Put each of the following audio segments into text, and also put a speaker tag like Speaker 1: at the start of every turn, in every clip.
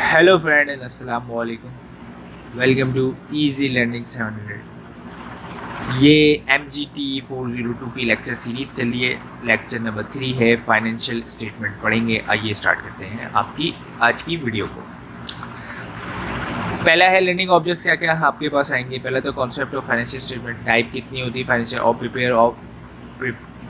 Speaker 1: Hello friend and अस्सलाम वालेकुम। Welcome to easy learning 700। ये MGT 402 की लेक्चर सीरीज़ चलिए। लेक्चर नंबर 3 है फाइनेंशियल स्टेटमेंट पढ़ेंगे। आइए स्टार्ट करते हैं आपकी आज की वीडियो को। पहला है लर्निंग ऑब्जेक्ट्स क्या क्या आपके पास आएंगे। पहला तो concept of financial statement, type कितनी होती है फाइनेंशियल और प्रिपेयर ऑफ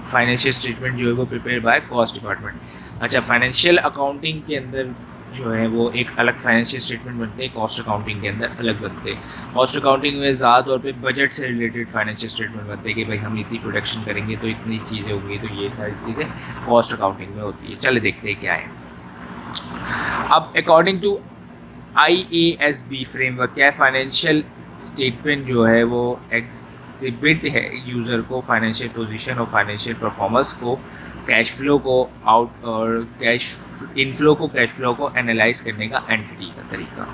Speaker 1: फाइनेंशियल स्टेटमेंट जो है वो प्रिपेयर बाय कॉस्ट डिपार्टमेंट। अच्छा, फाइनेंशियल अकाउंटिंग के अंदर जो है वो एक अलग फाइनेंशियल स्टेटमेंट बनते हैं, कॉस्ट अकाउंटिंग के अंदर अलग बनते हैं। कॉस्ट अकाउंटिंग में ज़्यादा तौर पे बजट से रिलेटेड फाइनेंशियल स्टेटमेंट बनते हैं कि भाई हम इतनी प्रोडक्शन करेंगे तो इतनी चीज़ें होंगी, तो ये सारी चीज़ें कॉस्ट अकाउंटिंग में होती है। चले देखते हैं क्या है। अब अकॉर्डिंग टू IASB फ्रेमवर्क क्या है, फाइनेंशियल स्टेटमेंट जो है वो एग्जिबिट है यूज़र को फाइनेंशियल पोजीशन और फाइनेंशियल परफॉर्मेंस को, कैश फ्लो को आउट और कैश इनफ्लो को कैश फ्लो को एनालाइज करने का एंटिटी का तरीका।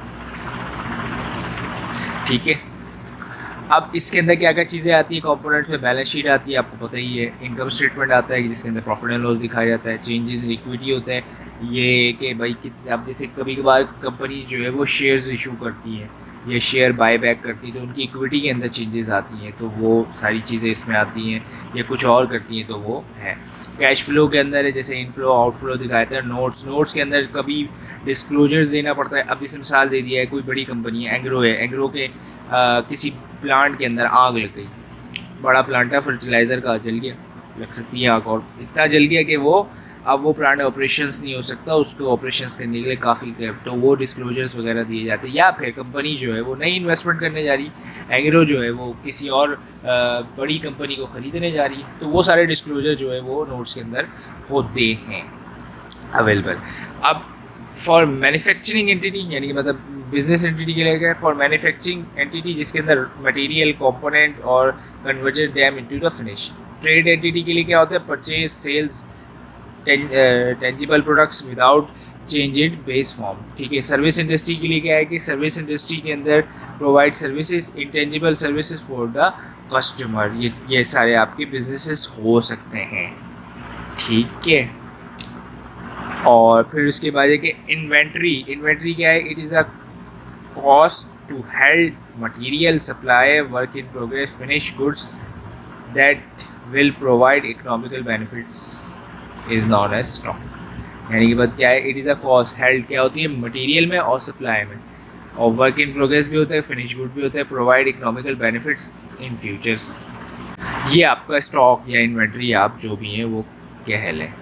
Speaker 1: ठीक है। अब इसके अंदर क्या क्या चीज़ें आती है कंपोनेंट में, बैलेंस शीट आती है, आपको पता ही है। इनकम स्टेटमेंट आता है जिसके अंदर प्रॉफिट एंड लॉस दिखाया जाता है। चेंजेस इन इक्विटी होते हैं, ये कि भाई अब जैसे कभी कभार कंपनी जो है वो शेयर्स इशू करती है या शेयर बाय बैक करती है तो उनकी इक्विटी के अंदर चेंजेस आती हैं, तो वो सारी चीज़ें इसमें आती हैं। या कुछ और करती हैं तो वो है। कैश फ्लो के अंदर है जैसे इनफ्लो आउटफ्लो दिखाते हैं। नोट्स के अंदर कभी डिस्क्लोजर्स देना पड़ता है। अब जैसे मिसाल दे दिया है, कोई बड़ी कंपनी है, एग्रो है, एग्रो के किसी प्लांट के अंदर आग लग गई, बड़ा प्लांट है फर्टिलाइज़र का, जल गया, लग सकती है आग, और इतना जल गया कि वो अब वो प्लांट ऑपरेशंस नहीं हो सकता, उसको ऑपरेशंस करने के लिए काफ़ी तो वो डिस्क्लोजर्स वगैरह दिए जाते हैं। या फिर कंपनी जो है वो नई इन्वेस्टमेंट करने जा रही है, एग्रो जो है वो किसी और बड़ी कंपनी को ख़रीदने जा रही है, तो वो सारे डिस्क्लोजर जो है वो नोट्स के अंदर होते हैं अवेलेबल। अब फॉर मैन्युफैक्चरिंग एंटिटी यानी कि मतलब बिजनेस एंटिटी के लिए क्या है, फॉर मैन्युफैक्चरिंग एंटिटी जिसके अंदर मटेरियल कंपोनेंट और converted them into the finish. Trade entity के लिए क्या होता है, purchase sales tangible products without change in base form. ठीक है। सर्विस इंडस्ट्री के लिए क्या है कि सर्विस इंडस्ट्री के अंदर provide services intangible services for the customer. ये सारे आपके बिजनेसेस हो सकते हैं। ठीक है। और फिर उसके बाद है कि इन्वेंट्री क्या है, it is a cost to held material supply work in progress finish goods that will provide economical benefits is known as stock. यानी कि बात क्या है, it is a cost held क्या होती है मटेरियल में और सप्लाई में, और वर्क इन प्रोग्रेस भी होता है, फिनिश गुड भी होता है, provide economical benefits in futures. ये आपका स्टॉक या इन्वेंट्री आप जो भी हैं वो कह लें।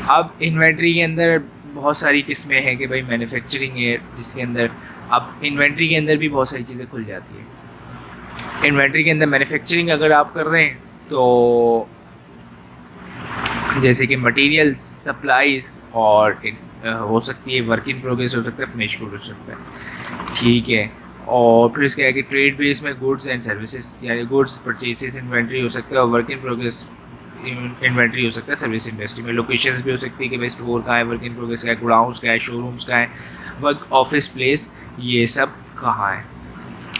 Speaker 1: अब इन्वेंट्री के अंदर बहुत सारी किस्में हैं कि भाई मैन्युफैक्चरिंग है जिसके अंदर अब इन्वेंट्री के अंदर भी बहुत सारी चीज़ें खुल जाती है। इन्वेंट्री के अंदर मैन्युफैक्चरिंग अगर आप कर रहे हैं तो जैसे कि मटेरियल सप्लाईज और हो सकती है, वर्क इन प्रोग्रेस हो सकता है, फिनिश गुड हो सकता है। ठीक है। और फिर इसका है कि ट्रेड बेस में गुड्स एंड सर्विसेज यानी गुड्स परचेसेस इन्वेंट्री हो सकता है, और वर्क इन प्रोग्रेस इन्वेंट्री हो सकता है सर्विस इंडस्ट्री में। लोकेशंस भी हो सकती है कि भाई स्टोर कहाँ है, वर्क इन प्रोग्रेस का है, गोडाउंस का है, शोरूम्स का है, वर्क ऑफिस प्लेस, ये सब कहाँ है।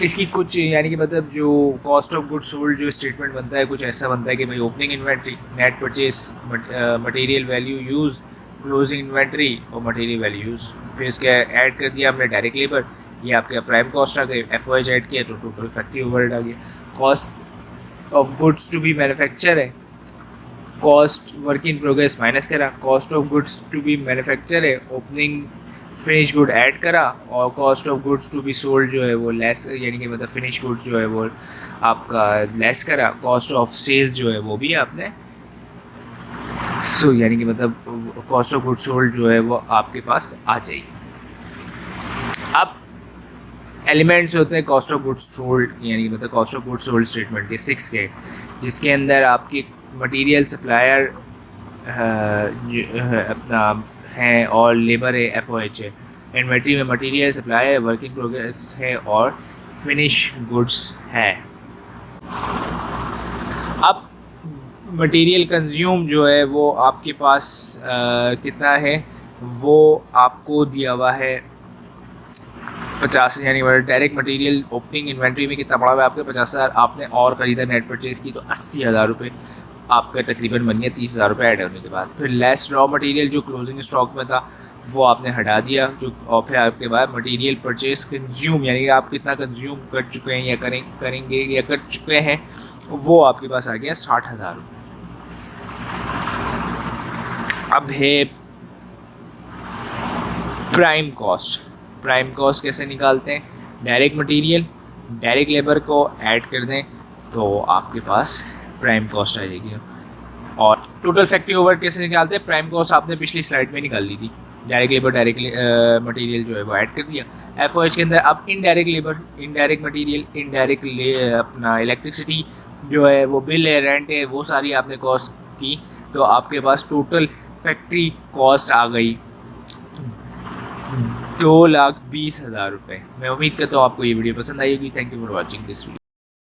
Speaker 1: इसकी कुछ यानी कि मतलब जो कॉस्ट ऑफ गुड्स सोल्ड जो स्टेटमेंट बनता है कुछ ऐसा बनता है कि भाई opening inventory, net purchase, material value use, closing inventory और मटेरियल वैल्यू यूज़। फिर इसके ऐड कर दिया हमने डायरेक्ट लेबर, ये आपके प्राइम कॉस्ट आ गए, FOH ऐड किया तो टोटल फैक्ट्री ओवरहेड आ गया। Cost of goods to be manufacture है, cost work in progress minus करा, cost of goods to be manufacture है, ओपनिंग फिनिश गुड ऐड करा, और cost of goods to be sold जो है वो लेस यानी कि मतलब फिनिश गुड्स जो है वो आपका लेस करा, कॉस्ट ऑफ सेल्स जो है वो भी आपने यानी कि मतलब कॉस्ट ऑफ गुड्स सोल्ड जो है वो आपके पास आ जाएगी। अब एलिमेंट्स होते हैं कॉस्ट ऑफ गुड्स सोल्ड यानी कि मतलब cost of goods sold statement के 6 के, जिसके अंदर आपकी मटेरियल सप्लायर अपना है और लेबर है, FOH है, इन्वेंट्री में मटेरियल सप्लाई है, वर्क इन प्रोग्रेस है और फिनिश गुड्स है। अब मटेरियल कंज्यूम जो है वो आपके पास कितना है, वो आपको दिया हुआ है 50, यानी डायरेक्ट मटेरियल ओपनिंग इन्वेंट्री में कितना पड़ा हुआ है आपके 50,000, आपने और ख़रीदा नेट परचेज़ की तो 80,000 रुपये आपका तकरीबन बन गया 30,000 रुपये ऐड होने के बाद। फिर लेस रॉ मटेरियल जो क्लोजिंग स्टॉक में था वो आपने हटा दिया जो, और फिर आपके बाद मटेरियल परचेज कंज्यूम, यानी कि आप कितना कंज्यूम कर चुके हैं या करेंगे या कर चुके हैं, वो आपके पास आ गया 60,000 रुपये। अब है प्राइम कॉस्ट। प्राइम कॉस्ट कैसे निकालते हैं? डायरेक्ट मटेरियल, डायरेक्ट लेबर को ऐड कर दें तो आपके पास प्राइम कॉस्ट आ जाएगी। और टोटल फैक्ट्री ओवर कैसे निकालते हैं? प्राइम कॉस्ट आपने पिछली स्लाइड में निकाल ली थी, डायरेक्ट लेबर डायरेक्ट मटेरियल जो है वो ऐड कर दिया। एफ के अंदर अब indirect labour, indirect material, indirect अपना इलेक्ट्रिसिटी जो है वो बिल है, रेंट है, वो सारी आपने कॉस्ट की, तो आपके पास टोटल फैक्ट्री कॉस्ट आ गई 2,20,000 रुपये। मैं उम्मीद करता हूँ आपको ये वीडियो पसंद आई होगी। Thank you for watching this video.